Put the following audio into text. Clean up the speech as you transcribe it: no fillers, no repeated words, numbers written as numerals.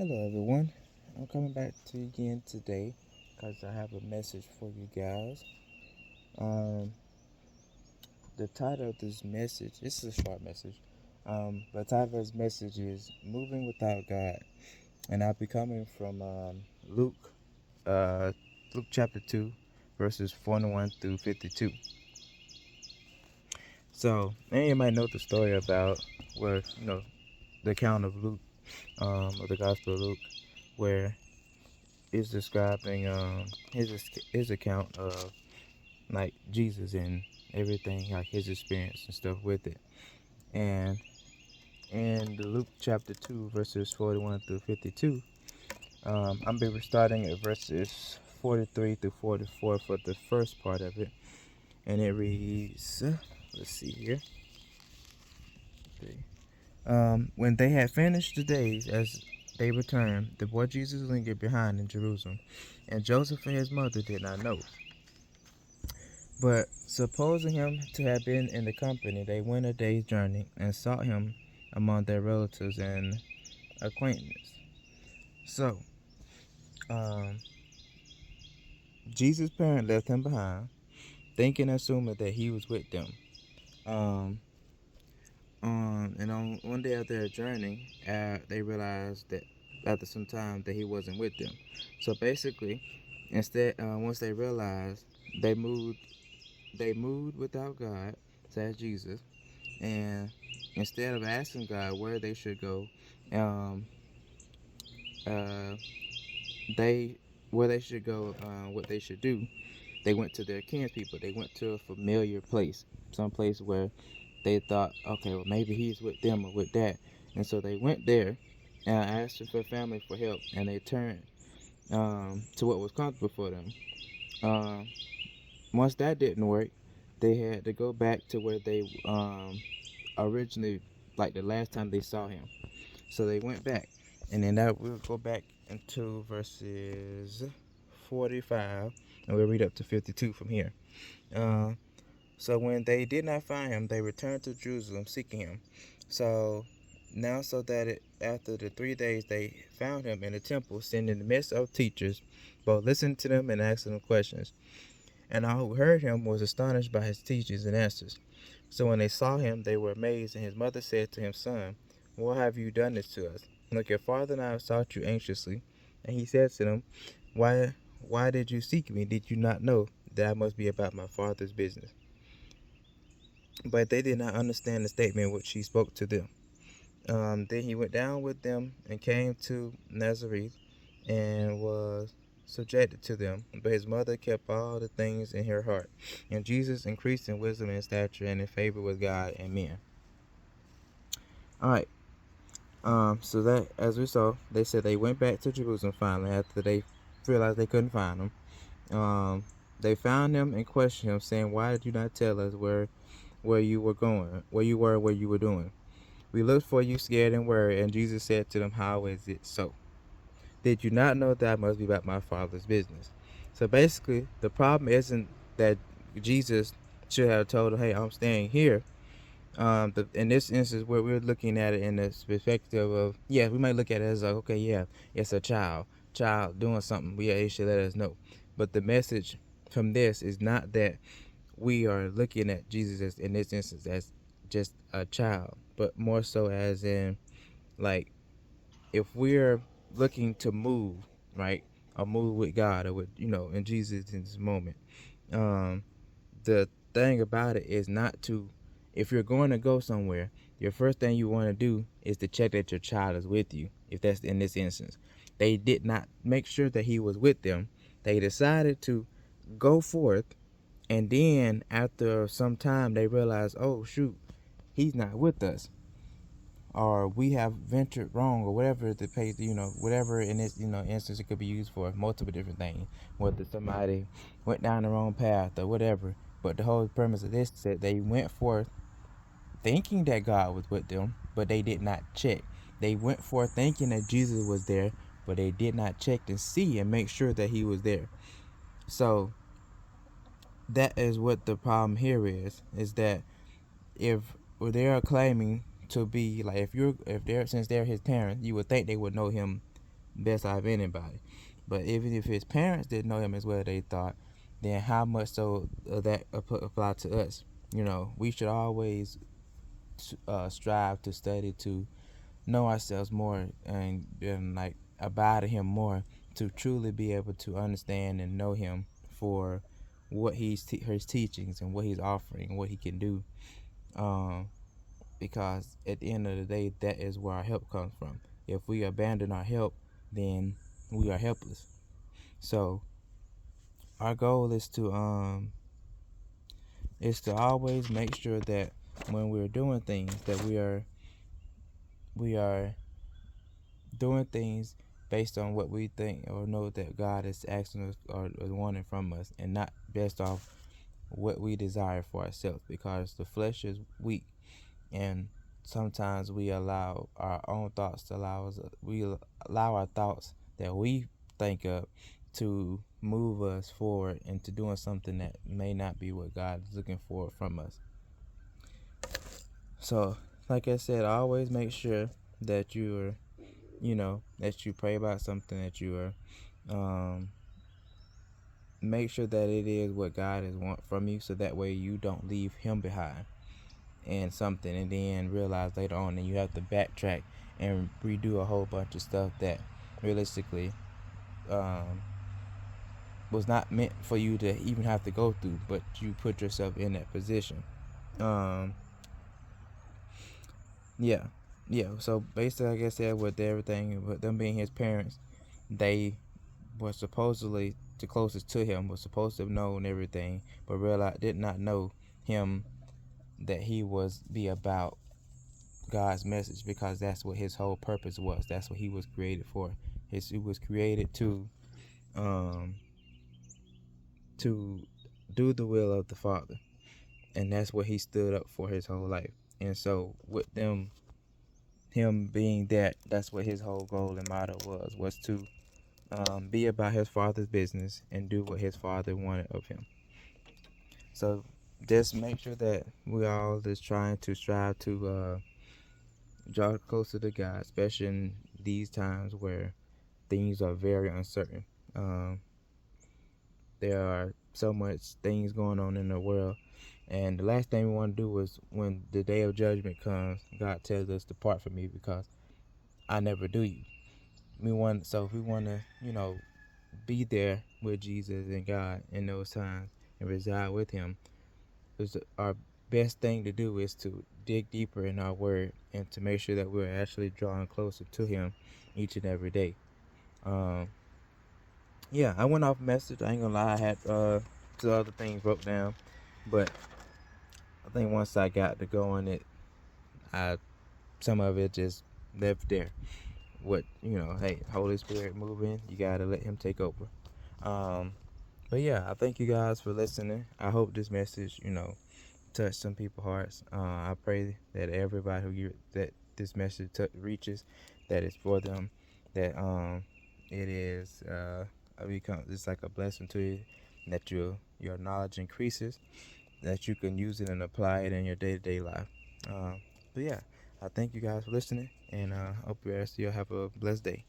Hello, everyone. I'm coming back to you again today because I have a message for you guys. Um, the title of this message, this is a short message. The title of this message is Moving Without God. And I'll be coming from Luke, uh, Luke chapter 2, verses 41 through 52. So, and you might know the story about where, the account of Luke, of the Gospel of Luke, where is describing his account of like Jesus and everything, like his experience and stuff with it. And in the Luke chapter 2, verses 41 through 52, I'm be starting at verses 43 through 44 for the first part of it. And it reads, let's see here. When they had finished the days as they returned, the boy Jesus lingered behind in Jerusalem, and Joseph and his mother did not know. But supposing him to have been in the company, they went a day's journey and sought him among their relatives and acquaintances. So, um, Jesus' parents left him behind, thinking and assuming that he was with them. Um, and on one day of their journey, they realized that after some time that he wasn't with them. So basically, instead, once they realized, they moved, they moved without God, says Jesus, and instead of asking God where they should go, um, uh, they where they should go, what they should do, they went to their kinspeople. They went to a familiar place, some place where they thought, okay, well maybe he's with them or with that, and so they went there and asked for family for help, and they turned to what was comfortable for them. Um, Once that didn't work, they had to go back to where they originally, like the last time they saw him. So they went back, and then that we'll go back into verses 45, and we'll read up to 52 from here. Uh, so when they did not find him, they returned to Jerusalem seeking him. So now, so that after the 3 days they found him in the temple, sitting in the midst of teachers, both listening to them and asking them questions. And all who heard him was astonished by his teachings and answers. So when they saw him, they were amazed, and his mother said to him, Son, why have you done this to us? Look, your father and I have sought you anxiously. And he said to them, Why did you seek me? Did you not know that I must be about my father's business? But they did not understand the statement which he spoke to them. Then he went down with them and came to Nazareth and was subjected to them. But his mother kept all the things in her heart. And Jesus increased in wisdom and stature and in favor with God and men. All right. So that, as we saw, they said they went back to Jerusalem finally after they realized they couldn't find him. They found him and questioned him, saying, "Why did you not tell us where you were going, where you were, what you were doing? We looked for you, scared and worried." And Jesus said to them, "How is it so? Did you not know that I must be about my Father's business?" So basically, the problem isn't that Jesus should have told them, "Hey, I'm staying here." In this instance, where we're looking at it in this perspective of, yeah, we might look at it as like, okay, yeah, it's a child doing something. Yeah, they should let us know. But the message from this is not that we are looking at Jesus as, in this instance, as just a child, but more so as in, like, if we're looking to move, right, or move with God or with, in Jesus in this moment, um, the thing about it is not to, if you're going to go somewhere, your first thing you want to do is to check that your child is with you. If that's in this instance, they did not make sure that he was with them. They decided to go forth, and then after some time they realized, oh shoot, he's not with us, or we have ventured wrong, or whatever the case, whatever in this, instance it could be used for multiple different things, whether somebody went down the wrong path or whatever. But the whole premise of this is that they went forth thinking that God was with them, but they did not check. They went forth thinking that Jesus was there, but they did not check to see and make sure that he was there. So that is what the problem here is that if they are claiming to be, like, if they're, since they're his parents, you would think they would know him best out of anybody. But even if his parents didn't know him as well as they thought, then how much so that apply to us? We should always strive to study to know ourselves more and like abide in him more to truly be able to understand and know him for what his teachings and what he's offering and what he can do. Um, because at the end of the day, that is where our help comes from. If we abandon our help, then we are helpless. So our goal is to always make sure that when we're doing things that we are doing things based on what we think or know that God is asking us or wanting from us, and not based off what we desire for ourselves, because the flesh is weak, and sometimes we allow our own thoughts to we allow our thoughts that we think of to move us forward into doing something that may not be what God is looking for from us. So, like I said, always make sure that that you pray about something, that you make sure that it is what God is want from you, so that way you don't leave him behind and something and then realize later on and you have to backtrack and redo a whole bunch of stuff that realistically was not meant for you to even have to go through, but you put yourself in that position. um yeah so basically, like I said, with everything, with them being his parents, they were supposedly the closest to him, was supposed to have known everything, but did not know him, that he was be about God's message, because that's what his whole purpose was. That's what he was created for. He was created um to do the will of the Father, and that's what he stood up for his whole life. And so with him being that's what his whole goal and motto was to be about his Father's business and do what his Father wanted of him. So just make sure that we all just trying to strive to draw closer to God, especially in these times where things are very uncertain. There are so much things going on in the world, and the last thing we want to do is, when the day of judgment comes, God tells us, "Depart from me, because I never do you." If we want to, be there with Jesus and God in those times and reside with Him, our best thing to do is to dig deeper in our Word and to make sure that we're actually drawing closer to Him each and every day. Um, yeah, I went off message. I ain't gonna lie, I had two other things wrote down, but I think once I got to going, some of it just left there. Hey, Holy Spirit moving, you gotta let Him take over. But yeah, I thank you guys for listening. I hope this message, touch some people's hearts. I pray that everybody that this message reaches, that it's for them, that it is become it's like a blessing to you, that your knowledge increases, that you can use it and apply it in your day-to-day life. But yeah, I thank you guys for listening, and hope you all have a blessed day.